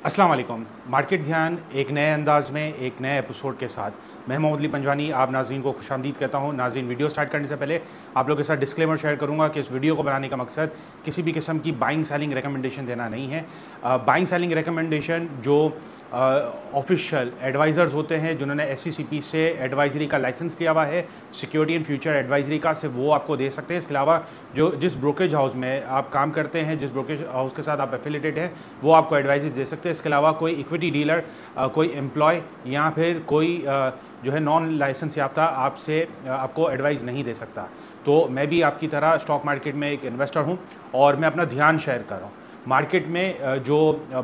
अस्सलाम वालेकुम। मार्केट ध्यान एक नए अंदाज में एक नए एपिसोड के साथ मैं मोहम्मद अली पंजवानी आप नाज़रीन को खुशामदीद कहता हूँ। नाज़रीन, वीडियो स्टार्ट करने से पहले आप लोगों के साथ डिस्क्लेमर शेयर करूँगा कि इस वीडियो को बनाने का मकसद किसी भी किस्म की बाइंग सेलिंग रिकमेंडेशन देना नहीं है। बाइंग सेलिंग रिकमेंडेशन जो ऑफिशियल एडवाइज़र्स होते हैं जिन्होंने SECP से एडवाइजरी का लाइसेंस लिया हुआ है, सिक्योरिटी एंड फ्यूचर एडवाइजरी का, सिर्फ वो आपको दे सकते हैं। इसके अलावा जो जिस ब्रोकरेज हाउस में आप काम करते हैं, जिस ब्रोकरेज हाउस के साथ आप एफिलेटेड हैं, वो आपको एडवाइस दे सकते हैं। इसके अलावा कोई इक्विटी डीलर, कोई एम्प्लॉय या फिर कोई जो है नॉन लाइसेंस याफ्ता आपको एडवाइस नहीं दे सकता। तो मैं भी आपकी तरह स्टॉक मार्केट में एक इन्वेस्टर हूँ और मैं अपना ध्यान शेयर कर रहा हूँ। मार्केट में जो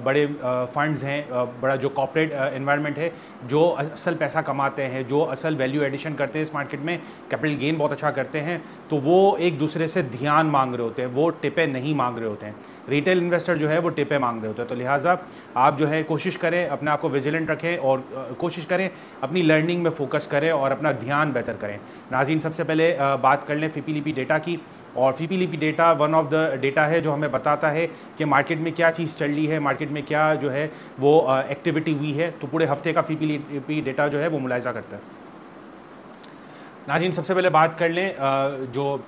बड़े फंड्स हैं, बड़ा जो कॉर्पोरेट एनवायरनमेंट है, जो असल पैसा कमाते हैं, जो असल वैल्यू एडिशन करते हैं इस मार्केट में, कैपिटल गेन बहुत अच्छा करते हैं, तो वो एक दूसरे से ध्यान मांग रहे होते हैं, वो टिपे नहीं मांग रहे होते हैं। रिटेल इन्वेस्टर जो है वो टिपे मांग रहे होते हैं। तो लिहाजा आप जो है कोशिश करें, अपने आप को विजिलेंट रखें और कोशिश करें अपनी लर्निंग में फोकस करें और अपना ध्यान बेहतर करें। नाज़रीन, सबसे पहले बात कर लें FIPLIPI डेटा की। और FIPLIPI data one of the data है जो हमें बताता है कि मार्केट में क्या चीज़ चल रही है, मार्केट में क्या जो है वो एक्टिविटी हुई है। तो पूरे हफ्ते का FIPLIPI डेटा जो है वो मुलाहिजा करता है। नाज़रीन, सबसे पहले बात कर लें जो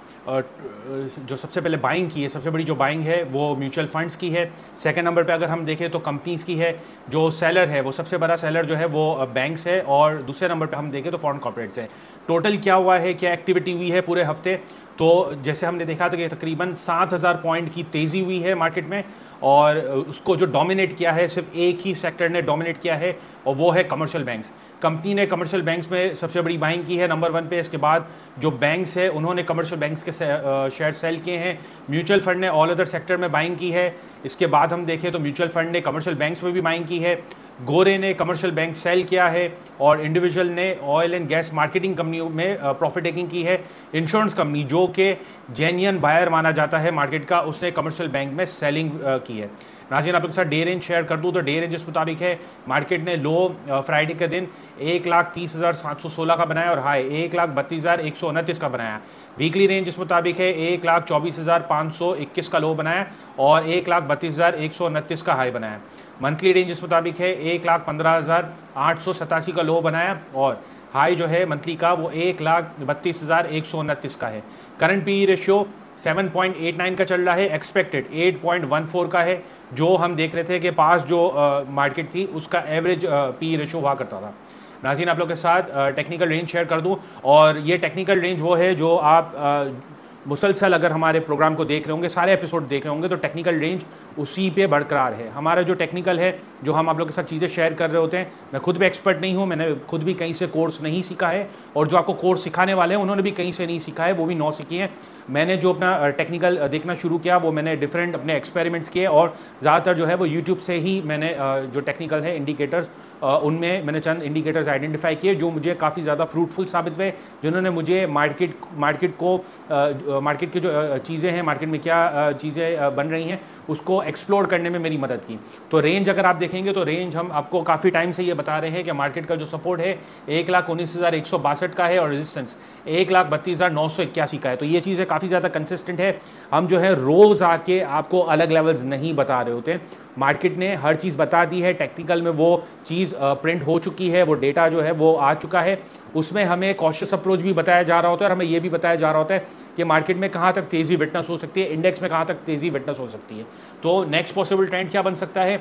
सबसे पहले बाइंग की है, सबसे बड़ी जो बाइंग है वो म्यूचुअल फंड्स की है। सेकंड नंबर पे अगर हम देखें तो कंपनीज़ की है। जो सेलर है वो सबसे बड़ा सेलर जो है वो बैंक्स है और दूसरे नंबर पे हम देखें तो फॉरेन कॉर्पोरेट्स है। टोटल क्या हुआ है, क्या एक्टिविटी हुई है पूरे हफ्ते, तो जैसे हमने देखा था कि तकरीबन 7000 पॉइंट की तेज़ी हुई है मार्केट में और उसको जो डोमिनेट किया है सिर्फ एक ही सेक्टर ने डोमिनेट किया है और वो है कमर्शियल बैंक्स। कंपनी ने कमर्शियल बैंक्स में सबसे बड़ी बाइंग की है नंबर 1 पे। इसके बाद जो बैंक्स है उन्होंने कमर्शियल बैंक्स के शेयर सेल किए हैं। म्यूचुअल फंड ने ऑल अदर सेक्टर में बाइंग की है। इसके बाद हम देखें तो म्यूचुअल फंड ने कमर्शियल बैंक्स में भी बाइंग की है। गोरे ने कमर्शियल बैंक सेल किया है और इंडिविजुअल ने ऑयल एंड गैस मार्केटिंग कंपनियों में प्रॉफिट टेकिंग की है। इंश्योरेंस कंपनी जो कि जेन्युइन बायर माना जाता है मार्केट का, उसने कमर्शियल बैंक में सेलिंग की है। नाज़रीन, आप लोग के साथ डे रेंज शेयर कर दूँ तो डे रेंज इस मुताबिक है, मार्केट ने लो फ्राइडे के दिन 1,30,716 का बनाया और हाई 1,32,129 का बनाया। वीकली रेंज इस मुताबिक है 1,24,521 का लो बनाया और 1,32,129 का हाई बनाया। मंथली रेंज इस मुताबिक है 1,15,887 का लो बनाया और हाई जो है मंथली का वो 1,32,129 का है। करंट PE रेशियो 7.89 का चल रहा है, एक्सपेक्टेड 8.14 का है। जो हम देख रहे थे कि पास जो मार्केट थी उसका एवरेज PE रेशियो हुआ करता था। नाज़रीन, आप लोग के साथ टेक्निकल रेंज शेयर कर दूं और ये टेक्निकल रेंज वो है जो आप मुसलसल अगर हमारे प्रोग्राम को देख रहे होंगे, सारे एपिसोड देख रहे होंगे, तो टेक्निकल रेंज उसी पे बरकरार है। हमारा जो टेक्निकल है, जो हम आप लोग के साथ चीज़ें शेयर कर रहे होते हैं, मैं खुद भी एक्सपर्ट नहीं हूँ, मैंने खुद भी कहीं से कोर्स नहीं सीखा है और जो आपको कोर्स सिखाने वाले हैं उन्होंने भी कहीं से नहीं सीखा है, वो भी 9 सीखी हैं। मैंने जो अपना टेक्निकल देखना शुरू किया वो मैंने डिफरेंट अपने एक्सपेरिमेंट्स किए और ज़्यादातर जो है वो यूट्यूब से ही मैंने जो टेक्निकल है इंडिकेटर्स, उनमें मैंने चंद इंडिकेटर्स आइडेंटिफाई किए जो मुझे काफ़ी ज़्यादा फ्रूटफुल साबित हुए, जिन्होंने मुझे मार्केट की जो चीज़ें हैं, मार्केट में क्या चीज़ें बन रही हैं, उसको एक्सप्लोर करने में मेरी मदद की। तो रेंज अगर आप देखेंगे तो रेंज हम आपको काफ़ी टाइम से ये बता रहे हैं कि मार्केट का जो सपोर्ट है 1,19,162 का है और रेजिस्टेंस 1,32,981 का है। तो ये चीज़ें काफ़ी ज़्यादा कंसिस्टेंट है। हम जो है रोज़ आके आपको अलग लेवल्स नहीं बता रहे होते, मार्केट ने हर चीज़ बता दी है, टेक्निकल में वो चीज़ प्रिंट हो चुकी है, वो डेटा जो है वो आ चुका है। उसमें हमें कॉशियस अप्रोच भी बताया जा रहा होता है और हमें ये भी बताया जा रहा होता है कि मार्केट में कहाँ तक तेज़ी विटनेस हो सकती है, इंडेक्स में कहाँ तक तेज़ी विटनेस हो सकती है। तो नेक्स्ट पॉसिबल ट्रेंड क्या बन सकता है,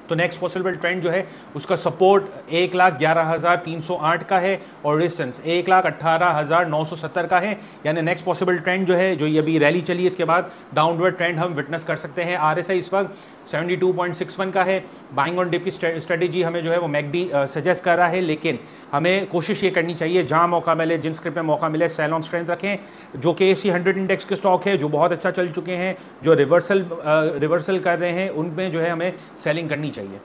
तो नेक्स्ट पॉसिबल ट्रेंड जो है उसका सपोर्ट 1,11,308 का है और रेजिस्टेंस 1,18,970 का है। यानी नेक्स्ट पॉसिबल ट्रेंड जो है, जो ये अभी रैली चली है इसके बाद डाउनवर्ड ट्रेंड हम विटनेस कर सकते हैं। RSI इस वक्त 72.61 का है। बाइंग ऑन डिप की स्ट्रेटेजी हमें जो है वो मैकडी सजेस्ट कर रहा है, लेकिन हमें कोशिश ये करनी चाहिए जहाँ मौका मिले, जिन स्क्रिप्ट में मौका मिले, सेल ऑन स्ट्रेंथ रखें। जो कि ASE 100 इंडेक्स के स्टॉक है जो बहुत अच्छा चल चुके हैं, जो रिवर्सल कर रहे हैं, उनमें जो है हमें सेलिंग करनी चाहिए।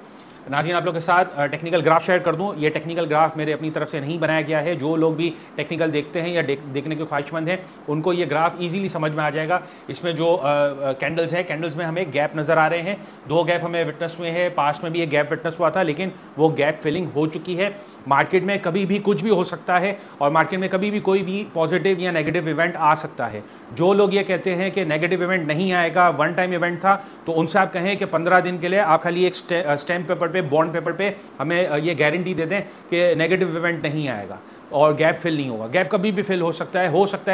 नाज़रीन, आप लोग के साथ टेक्निकल ग्राफ शेयर कर दूं। ये टेक्निकल ग्राफ मेरे अपनी तरफ से नहीं बनाया गया है। जो लोग भी टेक्निकल देखते हैं या देखने के ख्वाहिशमंद हैं उनको ये ग्राफ इजीली समझ में आ जाएगा। इसमें जो कैंडल्स हैं, कैंडल्स में हमें गैप नज़र आ रहे हैं, 2 गैप हमें विटनेस हुए हैं। पास्ट में भी एक गैप विटनेस हुआ था लेकिन वो गैप फिलिंग हो चुकी है। मार्केट में कभी भी कुछ भी हो सकता है और मार्केट में कभी भी कोई भी पॉजिटिव या नेगेटिव इवेंट आ सकता है। जो लोग ये कहते हैं कि नेगेटिव इवेंट नहीं आएगा, वन टाइम इवेंट था, तो उनसे आप कहें कि 15 दिन के लिए आप खाली एक स्टैम्प पेपर पे, बॉन्ड पेपर पे हमें ये गारंटी दे दें कि नेगेटिव इवेंट नहीं आएगा और गैप फिल नहीं होगा। गैप कभी भी फिल हो सकता है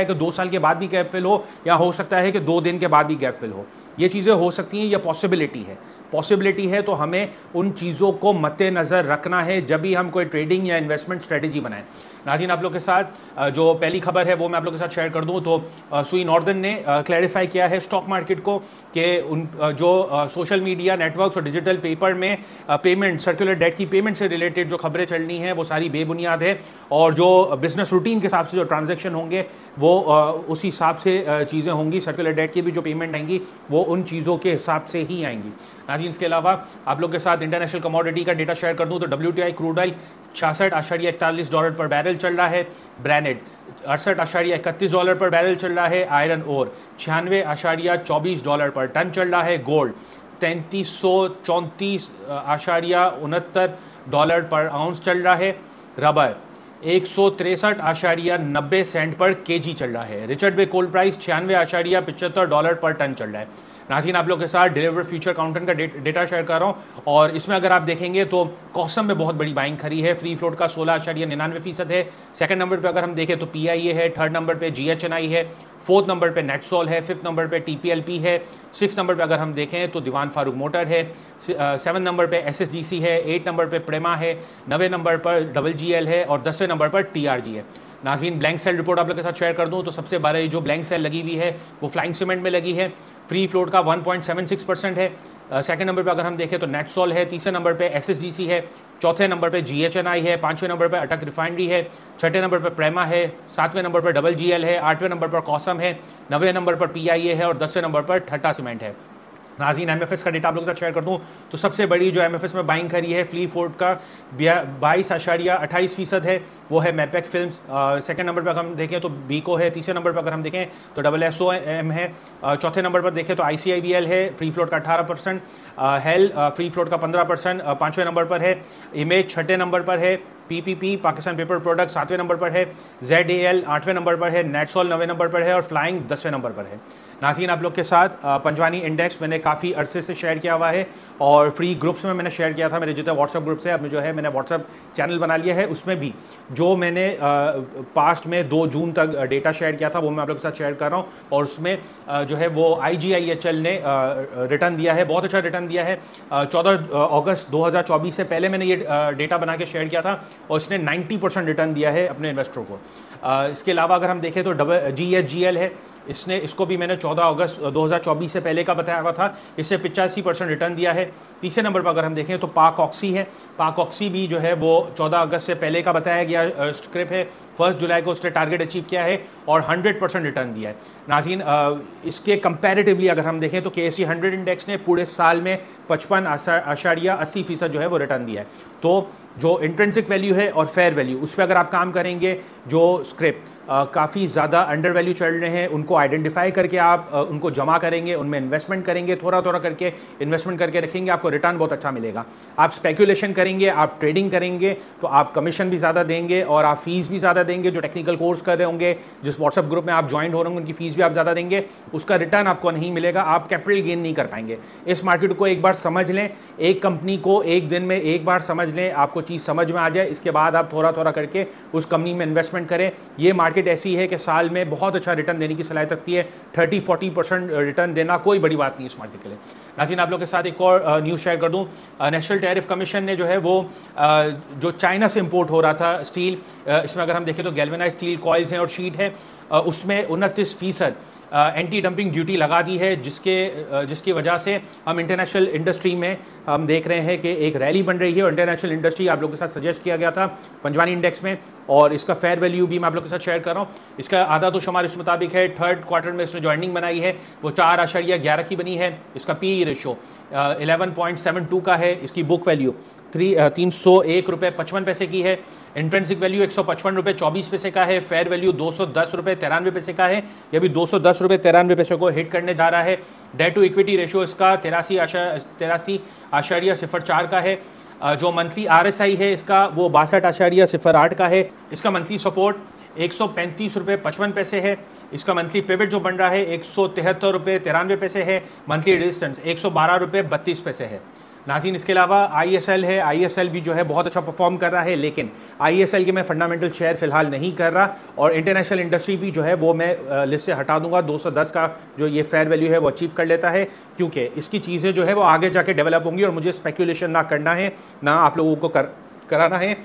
कि 2 साल के बाद भी गैप फिल हो, या हो सकता है कि 2 दिन के बाद भी गैप फिल हो। ये चीज़ें हो सकती हैं, यह पॉसिबिलिटी है, तो हमें उन चीज़ों को मद्देनज़र रखना है जब भी हम कोई ट्रेडिंग या इन्वेस्टमेंट स्ट्रेटजी बनाएं। नाज़रीन, आप लोग के साथ जो पहली खबर है वो मैं आप लोग के साथ शेयर कर दूं तो सुई नॉर्दर्न ने क्लैरिफाई किया है स्टॉक मार्केट को कि उन जो सोशल मीडिया नेटवर्क्स और डिजिटल पेपर में पेमेंट, सर्कुलर डेट की पेमेंट से रिलेटेड जो खबरें चलनी हैं वो सारी बेबुनियाद है, और जो बिजनेस रूटीन के हिसाब से जो ट्रांजैक्शन होंगे वो उस हिसाब से चीज़ें होंगी। सर्कुलर डेट की भी जो पेमेंट आएंगी वो उन चीज़ों के हिसाब से ही आएंगी। नाज़रीन, इसके अलावा आप लोग के साथ इंटरनेशनल कमोडिटी का डेटा शेयर कर दूं तो WTI क्रूड ऑयल $66.41 पर बैरल चल रहा है, ब्रेनेट $68.31 पर बैरल चल रहा है, आयरन ओर $96.24 पर टन चल रहा है, गोल्ड $3334.69 पर आउंस चल रहा है, रबर $163.90 पर केजी चल रहा है, रिचर्ड बे कोल प्राइस $96.75 पर टन चल रहा है। नाज़रीन, आप लोग के साथ डिलीवर्ड फ्यूचर काउंटर का डेटा शेयर कर रहा हूँ, और इसमें अगर आप देखेंगे तो कॉसम में बहुत बड़ी बाइंग खरी है। फ्री फ्लोट का 16.99% है। सेकंड नंबर पे अगर हम देखें तो PIA है, थर्ड नंबर पे GHNI है, फोर्थ नंबर पे नेटसोल है, फिफ्थ नंबर पे TPLP है, सिक्स नंबर पे अगर हम देखें तो दीवान फारूक मोटर है, 7 नंबर पे SSGC है, 8 नंबर पे प्रेमा है, 9वें नंबर पर WGL है और 10वें नंबर पर TRG है। नाज़रीन, ब्लैंक सेल रिपोर्ट आप लोग के साथ शेयर कर दूं तो सबसे बड़ी जो ब्लैंक सेल लगी हुई है वो फ्लाइंग सीमेंट में लगी है। फ्री फ्लोट का 1.76% है। सेकंड नंबर पे अगर हम देखें तो नेटसोल है, तीसरे नंबर पे SSGC है, चौथे नंबर पे GHNI है, पांचवें नंबर पे अटक रिफाइनरी है, छठे नंबर पे प्रेमा है, सातवें नंबर पर WGL है, आठवें नंबर पर कॉसम है, 9वें नंबर पर PIA है और 10वें नंबर पर ठट्टा सीमेंट है। नाज़रीन, MFS का डेटा आप लोगों के साथ शेयर कर दूं तो सबसे बड़ी जो MFS में बाइंग करी है फ्री फ्लोट का 22.28% है, वो है मैपेक फिल्म्स। सेकंड नंबर पर अगर हम देखें तो बीको है, तीसरे नंबर पर अगर हम देखें तो SSOM है, चौथे नंबर पर देखें तो ICIBL है, फ्री फ्लोट का 18%, हेल फ्री फ्लोट का 15%, पाँचवें नंबर पर है, इमेज छठे नंबर पर है, PPP पाकिस्तान पेपर प्रोडक्ट 7वें नंबर पर है, ZAL 8वें नंबर पर है, नेटसोल 9वें नंबर पर है और फ्लाइंग 10वें नंबर पर है। नाज़रीन, आप लोग के साथ पंजवानी इंडेक्स मैंने काफ़ी अरसे से शेयर किया हुआ है और फ्री ग्रुप्स में मैंने शेयर किया था, मेरे जितने व्हाट्सअप ग्रुप्स है, अब जो है मैंने व्हाट्सअप चैनल बना लिया है, उसमें भी जो मैंने पास्ट में 2 जून तक डेटा शेयर किया था वो मैं आप लोग के साथ शेयर कर रहा हूँ, और उसमें जो है वो IGIHL ने रिटर्न दिया है, बहुत अच्छा रिटर्न दिया है। 14 अगस्त 2024 से पहले मैंने ये डेटा बना के शेयर किया था और इसने 90% रिटर्न दिया है अपने इन्वेस्टरों को। इसके अलावा अगर हम देखें तो GHGL है, इसको भी मैंने 14 अगस्त 2024 से पहले का बताया हुआ था, इससे 85% रिटर्न दिया है। तीसरे नंबर पर अगर हम देखें तो पाक ऑक्सी है, पाक ऑक्सी भी जो है वो 14 अगस्त से पहले का बताया गया स्क्रिप्ट है, 1 जुलाई को उसने टारगेट अचीव किया है और 100% रिटर्न दिया है। नाज़रीन, इसके कंपैरेटिवली अगर हम देखें तो KSE 100 इंडेक्स ने पूरे साल में 55.80% जो है वो रिटर्न दिया है। तो जो इंट्रिंसिक वैल्यू है और फेयर वैल्यू, उस पर अगर आप काम करेंगे, जो स्क्रिप्ट काफ़ी ज़्यादा अंडर वैल्यू चल रहे हैं उनको आइडेंटिफाई करके आप उनको जमा करेंगे, उनमें इन्वेस्टमेंट करेंगे, थोड़ा थोड़ा करके इन्वेस्टमेंट करके रखेंगे, आपको रिटर्न बहुत अच्छा मिलेगा। आप स्पेकुलेशन करेंगे, आप ट्रेडिंग करेंगे तो आप कमीशन भी ज़्यादा देंगे और आप फीस भी ज़्यादा देंगे। जो टेक्निकल कोर्स कर रहे होंगे, जिस व्हाट्सअप ग्रुप में आप ज्वाइन हो रहे होंगे, उनकी फीस भी आप ज़्यादा देंगे, उसका रिटर्न आपको नहीं मिलेगा, आप कैपिटल गेन नहीं कर पाएंगे। इस मार्केट को एक बार समझ लें, एक कंपनी को एक दिन में एक बार समझ लें, आपको चीज़ समझ में आ जाए, इसके बाद आप थोड़ा थोड़ा करके उस कंपनी में इन्वेस्टमेंट करें। ये मार्केट ऐसी है कि साल में बहुत अच्छा रिटर्न देने की सलाहियत रखती है। 30-40% रिटर्न देना कोई बड़ी बात नहीं इस मार्केट के लिए। नाज़रीन, आप लोग के साथ एक और न्यूज़ शेयर कर दूं। नेशनल टैरिफ कमीशन ने जो है वो जो चाइना से इंपोर्ट हो रहा था स्टील, इसमें अगर हम देखें तो गैल्वेनाइज स्टील कॉइल्स हैं और शीट है, उसमें 29% एंटी डंपिंग ड्यूटी लगा दी है, जिसकी वजह से हम इंटरनेशनल इंडस्ट्री में हम देख रहे हैं कि एक रैली बन रही है। और इंटरनेशनल इंडस्ट्री आप लोगों के साथ सजेस्ट किया गया था पंजवानी इंडेक्स में, और इसका फेयर वैल्यू भी मैं आप लोगों के साथ शेयर कर रहा हूँ। इसका आधा तो शुमार इस मुताबिक है, थर्ड क्वार्टर में इसने जो अर्निंग बनाई है वो 4.11 की बनी है। इसका PE रेशो 11.72 का है। इसकी बुक वैल्यू 301.55 की है। इंट्रेंसिक वैल्यू 155.24 का है। फेयर वैल्यू 210.93 का है। ये भी 210.93 को हिट करने जा रहा है। डेट टू इक्विटी रेशियो इसका 83.04 का है। जो मंथली RSI है इसका वो 62.08 का है। इसका मंथली सपोर्ट 135 रुपये 55 पैसे है। इसका मंथली पिवट जो बन रहा है 173 रुपये 93 पैसे है। मंथली रेजिस्टेंस 112 रुपये 32 पैसे है। नाज़रीन, इसके अलावा ISL है। ISL भी जो है बहुत अच्छा परफॉर्म कर रहा है, लेकिन ISL के मैं फंडामेंटल शेयर फिलहाल नहीं कर रहा। और इंटरनेशनल इंडस्ट्री भी जो है वो मैं लिस्ट से हटा दूंगा। 210 का जो ये फेयर वैल्यू है वो अचीव कर लेता है, क्योंकि इसकी चीज़ें जो है वो आगे जाके डेवलप होंगी और मुझे स्पेकुलेशन ना करना है, ना आप लोगों को कराना है।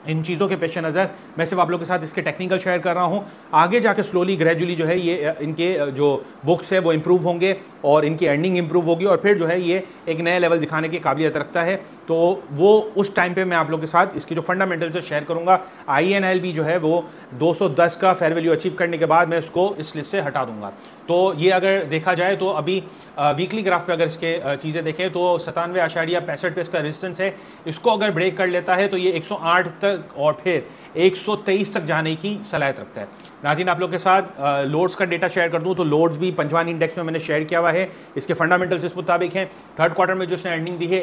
इन चीज़ों के पेश नज़र मैं सिर्फ आप लोगों के साथ इसके टेक्निकल शेयर कर रहा हूँ। आगे जाके स्लोली ग्रेजुअली जो है ये इनके जो बुक्स है वो इम्प्रूव होंगे और इनकी अर्निंग इम्प्रूव होगी और फिर जो है ये एक नया लेवल दिखाने की काबिलियत रखता है। तो वो उस टाइम पे मैं आप लोगों के साथ इसकी जो फंडामेंटल्स है शेयर करूँगा। INL भी जो है वो 210 का फेयर वैल्यू अचीव करने के बाद मैं इसको इस लिस्ट से हटा दूंगा। तो ये अगर देखा जाए तो अभी वीकली ग्राफ पे अगर इसके चीज़ें देखें तो 97.65 पे इसका रेजिस्टेंस है। इसको अगर ब्रेक कर लेता है तो ये 108 तक और फिर 123 तक जाने की सलाहियत रखता है। नाज़रीन, आप लोग के साथ लोड्स का डेटा शेयर कर दूं तो लोड्स भी पंजवानी इंडेक्स में मैंने शेयर किया हुआ है। इसके फंडामेंटल्स इस मुताबिक हैं। थर्ड क्वार्टर में जो इसने अर्निंग दी है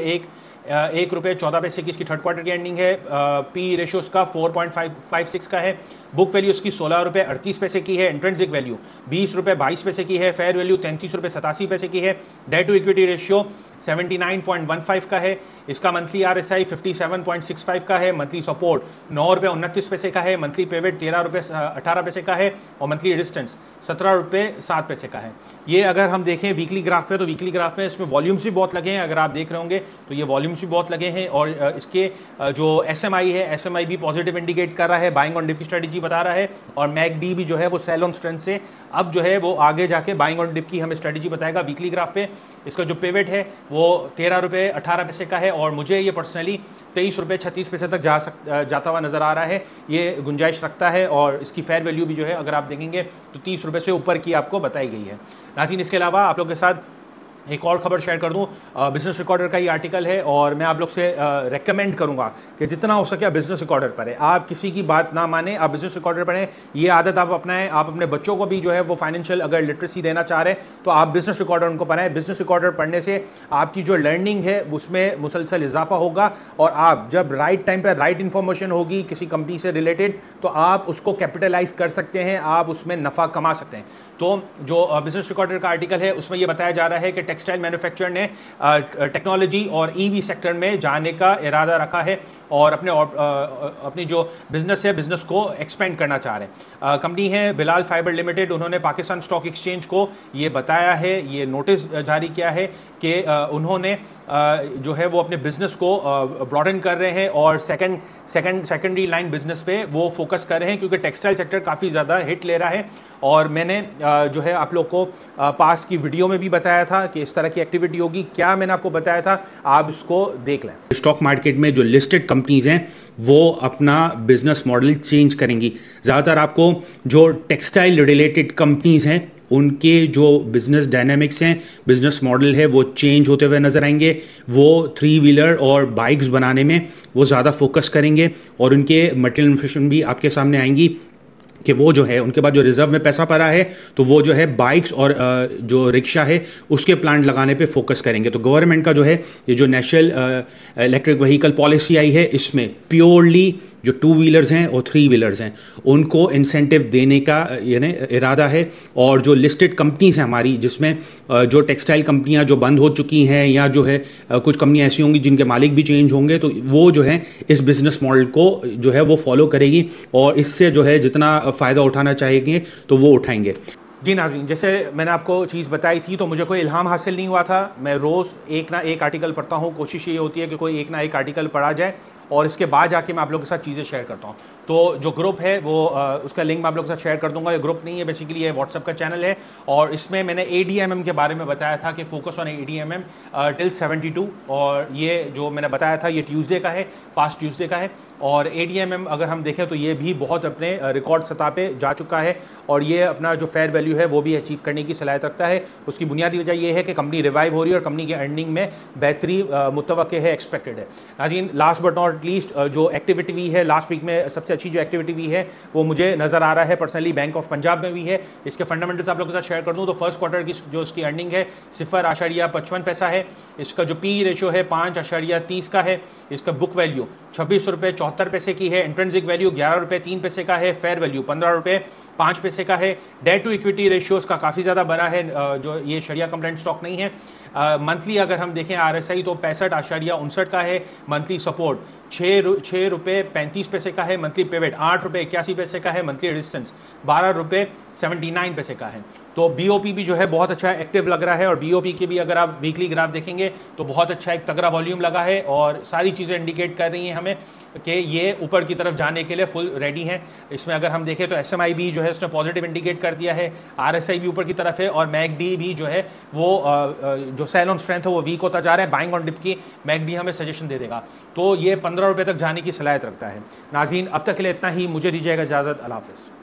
1 रुपये 14 पैसे की इसकी थर्ड क्वार्टर की अर्निंग है। पी रेशो उसका 4.56 का है। बुक वैल्यू उसकी 16 रुपये 38 पैसे की है। इंट्रेंसिक वैल्यू 20 रुपये 22 पैसे की है। फेयर वैल्यू 33 रुपये 87 पैसे की है। डेट टू इक्विटी रेशियो 79.15 का है। इसका मंथली RSI 57.65 का है। मंथली सपोर्ट 9 रुपये 29 पैसे का है। मंथली पेवेट 13 रुपये 18 पैसे का है और मंथली डिस्टेंस 17 रुपये 7 पैसे का है। ये अगर हम देखें वीकली ग्राफ पे तो वीकली ग्राफ में इसमें वॉल्यूम्स भी बहुत लगे हैं। अगर आप देख रहे होंगे तो ये वॉल्यूम्स भी बहुत लगे हैं और इसके जो SMI है SMI भी पॉजिटिव इंडिकेट कर रहा है, बाइंग ऑन डिप की स्ट्रेटजी बता रहा है। और MACD भी जो है वो सेल ऑन स्ट्रेंथ से अब जो है वो आगे जाके बाइंग ऑन डिप की हमें स्ट्रेटजी बताएगा वीकली ग्राफ पे। इसका जो पेवेट है वो 13 रुपये 18 पैसे का है और मुझे ये पर्सनली 23 रुपये 36 पैसे तक जाता हुआ नज़र आ रहा है। ये गुंजाइश रखता है और इसकी फेयर वैल्यू भी जो है अगर आप देखेंगे तो 30 रुपये से ऊपर की आपको बताई गई है। नाज़रीन, इसके अलावा आप लोग के साथ एक और खबर शेयर कर दूं। बिजनेस रिकॉर्डर का ये आर्टिकल है और मैं आप लोग से रेकमेंड करूंगा कि जितना हो सके आप बिजनेस रिकॉर्डर पढ़ें। आप किसी की बात ना माने, आप बिजनेस रिकॉर्डर पढ़ें। ये आदत आप अपनाएं। आप अपने बच्चों को भी जो है वो फाइनेंशियल अगर लिटरेसी देना चाह रहे हैं तो आप बिजनेस रिकॉर्डर उनको पढ़ाएं। बिजनेस रिकॉर्डर पढ़ने से आपकी जो लर्निंग है उसमें मुसलसल इजाफा होगा और आप जब राइट टाइम पर राइट इन्फॉर्मेशन होगी किसी कंपनी से रिलेटेड तो आप उसको कैपिटलाइज कर सकते हैं, आप उसमें नफ़ा कमा सकते हैं। तो जो बिजनेस रिकॉर्डर का आर्टिकल है उसमें यह बताया जा रहा है कि टेक्सटाइल मैन्युफैक्चर ने टेक्नोलॉजी और EV सेक्टर में जाने का इरादा रखा है और अपनी जो बिजनेस है बिजनेस को एक्सपेंड करना चाह रहे हैं। कंपनी है बिलाल फाइबर लिमिटेड, उन्होंने पाकिस्तान स्टॉक एक्सचेंज को ये बताया है, ये नोटिस जारी किया है कि उन्होंने जो है वो अपने बिजनेस को ब्रॉडन कर रहे हैं और सेकेंडरी लाइन बिजनेस पे वो फोकस कर रहे हैं क्योंकि टेक्सटाइल सेक्टर काफ़ी ज़्यादा हिट ले रहा है। और मैंने जो है आप लोग को पास्ट की वीडियो में भी बताया था कि इस तरह की एक्टिविटी होगी। क्या मैंने आपको बताया था, आप इसको देख लें। स्टॉक मार्केट में जो लिस्टेड कंपनीज हैं वो अपना बिजनेस मॉडल चेंज करेंगी। ज़्यादातर आपको जो टेक्सटाइल रिलेटेड कंपनीज हैं उनके जो बिजनेस डायनामिक्स हैं, बिजनेस मॉडल है वो चेंज होते हुए नजर आएंगे। वो 3 व्हीलर और बाइक्स बनाने में वो ज़्यादा फोकस करेंगे और उनके मटेरियल इन्फॉर्मेशन भी आपके सामने आएंगी कि वो जो है उनके बाद जो रिजर्व में पैसा पड़ा है तो वो जो है बाइक्स और जो रिक्शा है उसके प्लांट लगाने पे फोकस करेंगे। तो गवर्नमेंट का जो है ये जो नेशनल इलेक्ट्रिक व्हीकल पॉलिसी आई है इसमें प्योरली जो 2 व्हीलर्स हैं और 3 व्हीलर्स हैं उनको इंसेंटिव देने का यानी इरादा है। और जो लिस्टेड कंपनीज हैं हमारी जिसमें जो टेक्सटाइल कंपनियां जो बंद हो चुकी हैं या जो है कुछ कंपनियां ऐसी होंगी जिनके मालिक भी चेंज होंगे तो वो जो है इस बिजनेस मॉडल को जो है वो फॉलो करेगी और इससे जो है जितना फ़ायदा उठाना चाहेंगे तो वो उठाएंगे। जी नाज़रीन, जैसे मैंने आपको चीज़ बताई थी तो मुझे कोई इल्हाम हासिल नहीं हुआ था। मैं रोज़ एक ना एक आर्टिकल पढ़ता हूँ, कोशिश ये होती है कि कोई एक ना एक आर्टिकल पढ़ा जाए और इसके बाद जाके मैं आप लोगों के साथ चीज़ें शेयर करता हूँ। तो जो ग्रुप है वो उसका लिंक मैं आप लोगों के साथ शेयर कर दूंगा। ये ग्रुप नहीं है, बेसिकली ये व्हाट्सअप का चैनल है और इसमें मैंने ADMM के बारे में बताया था कि फोकस ऑन ADMM टिल 72 और ये जो मैंने बताया था ये ट्यूसडे का है, पास्ट ट्यूसडे का है। और ADMM अगर हम देखें तो ये भी बहुत अपने रिकॉर्ड सतह पे जा चुका है और ये अपना जो फेयर वैल्यू है वो भी अचीव करने की सलाहियत रखता है। उसकी बुनियादी वजह ये है कि कंपनी रिवाइव हो रही है और कंपनी की अर्निंग में बेहतरी मुतवक्के है, एक्सपेक्टेड है। नाज़रीन, last but not not least जो एक्टिविटी हुई है लास्ट वीक में, सबसे अच्छी जो एक्टिविटी हुई है वो मुझे नज़र आ रहा है पर्सनली बैंक ऑफ पंजाब में हुई है। इसके फंडामेंटल्स आप लोगों के साथ शेयर कर दूं तो फर्स्ट क्वार्टर की जो इसकी अर्निंग है 0.55 है। इसका जो पी रेशियो है 5.30 का है। इसका बुक वैल्यू 26 रुपये 74 पैसे की है। इंट्रिंसिक वैल्यू 11 रुपये 3 पैसे का है। फेयर वैल्यू 15 रुपये 5 पैसे का है। डेट टू इक्विटी रेशियो इसका काफ़ी ज़्यादा बड़ा है, जो ये शरिया कंप्लाइंट स्टॉक नहीं है। मंथली अगर हम देखें RSI तो 65.59 का है। मंथली सपोर्ट 6 रुपये 35 पैसे का है। मंथली पेवेट 8 रुपये 81 पैसे का है। मंथली रेजिस्टेंस 12 रुपये 79 पैसे का है। तो BOP भी जो है बहुत अच्छा एक्टिव लग रहा है, और BOP के भी अगर आप वीकली ग्राफ देखेंगे तो बहुत अच्छा एक तगड़ा वॉल्यूम लगा है, और सारी चीज़ें इंडिकेट कर रही हैं हमें कि ये ऊपर की तरफ जाने के लिए फुल रेडी हैं। इसमें अगर हम देखें तो SMI भी जो है उसने पॉजिटिव इंडिकेट कर दिया है, RSI भी ऊपर की तरफ है, और MACD भी जो है वो जो सेल ऑन स्ट्रेंथ है वो वीक होता जा रहा है। बाइंग ऑन डिप की MACD हमें सजेशन दे देगा, तो ये 15 रुपये तक जाने की सलाहियत रखता है। नाज़रीन अब तक के लिए इतना ही, मुझे दीजिएगा इजाज़त। अल्लाह हाफ़िज़।